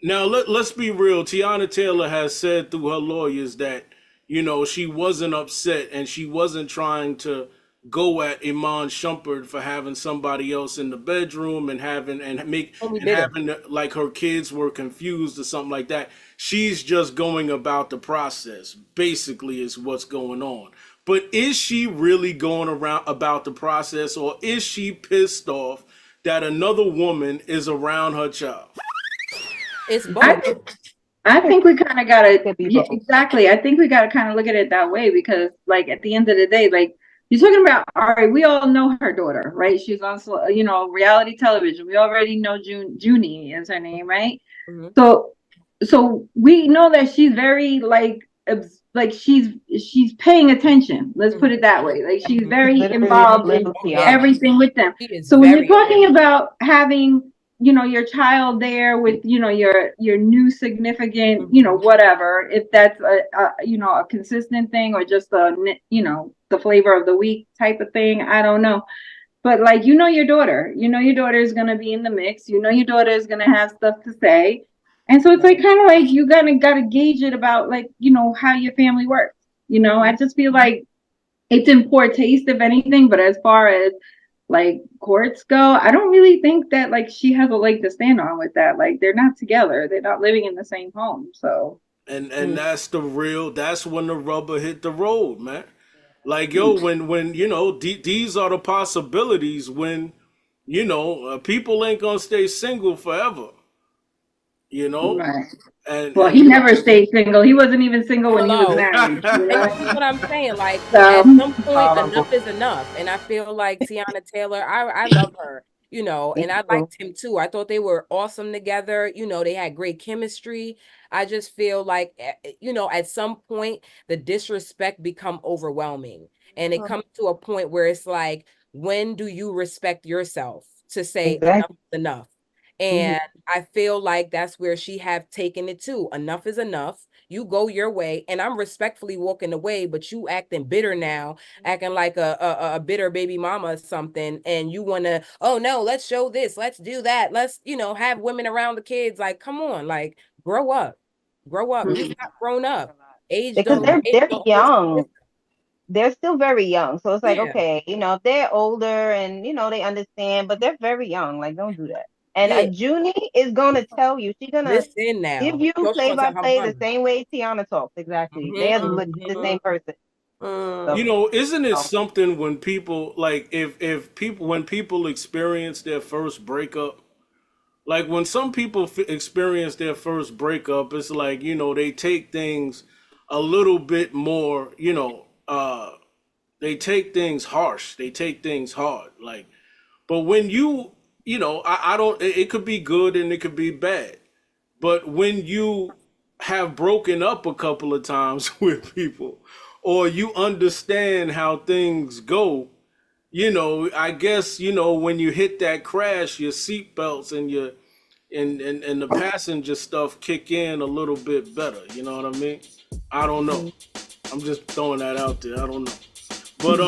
Now let's be real. Tiana Taylor has said through her lawyers that she wasn't upset and she wasn't trying to go at Iman Shumpert for having somebody else in the bedroom and Only bitter. having like her kids were confused or something like that. She's just going about the process. Basically, is what's going on. But is she really going around about the process, or is she pissed off that another woman is around her child? It's I both. think I think we kind of gotta, Could be yeah, both. exactly. I think we gotta kind of look at it that way because, like, at the end of the day, like you're talking about, all right, we all know her daughter, right? She's on, reality television. We already know Junie is her name, right? Mhm. So, so we know that she's very like, like she's paying attention. Let's put Mhm. it that way. Like she's She's very literally a involved in little Oh yeah, Tiana. everything with them. she is So when you're very talking involved. about having your child there with your new significant Mhm. whatever, if that's a consistent thing or just the flavor of the week type of thing, I don't know. But like, your daughter is going to be in the mix, your daughter is going to have stuff to say. And so it's like kind of like you gotta gauge it about like how your family works. I just feel like it's in poor taste if anything, but as far as like courts go, I don't really think that like she has a leg to stand on with that. Like they're not together, they're not living in the same home. So And Mm. that's when the rubber hit the road, man. Like, yo, when these are the possibilities when people ain't gonna stay single forever, you know right. Well, and he never stayed single. He wasn't even single when he was Hello. married. And this is what I'm saying. Like So at some point, Horrible. enough is enough. And I feel like Tiana Taylor, I love her, Me and I too. liked him too. I thought they were awesome together. They had great chemistry. I just feel like, at some point, the disrespect become overwhelming. And it comes to a point where it's like, when do you respect yourself to say enough Exactly. is enough? Hmm. And I feel like that's where she have taken it to. Enough is enough. You go your way, and I'm respectfully walking away, but you acting bitter now, acting like a bitter baby mama or something, and you want to, oh no, let's show this, let's do that, let's have women around the kids. Like, come on, like, grow up, grow up. You've not grown up. Age Because don't age they're don't always young. exist. They're still very young. So it's like, Yeah, okay, if they're older and they understand, but they're very young. Like, don't do that. And yeah. Junie is gonna tell you, she's gonna Listen give now. you No, she play gonna by tell her play the mama. same way Tiana talks. Exactly. They are Mm-hmm, legit the mm-hmm. same person. So Isn't it no. something when people like if people when people experience their first breakup, like when some people experience their first breakup, it's like they take things a little bit more, they take things harsh, they take things hard, like. But when I don't, it could be good and it could be bad. But when you have broken up a couple of times with people, or you understand how things go, I guess, when you hit that crash, your seatbelts and your and the passenger stuff kick in a little bit better. You know what I mean? I don't know. I'm just throwing that out there. I don't know. But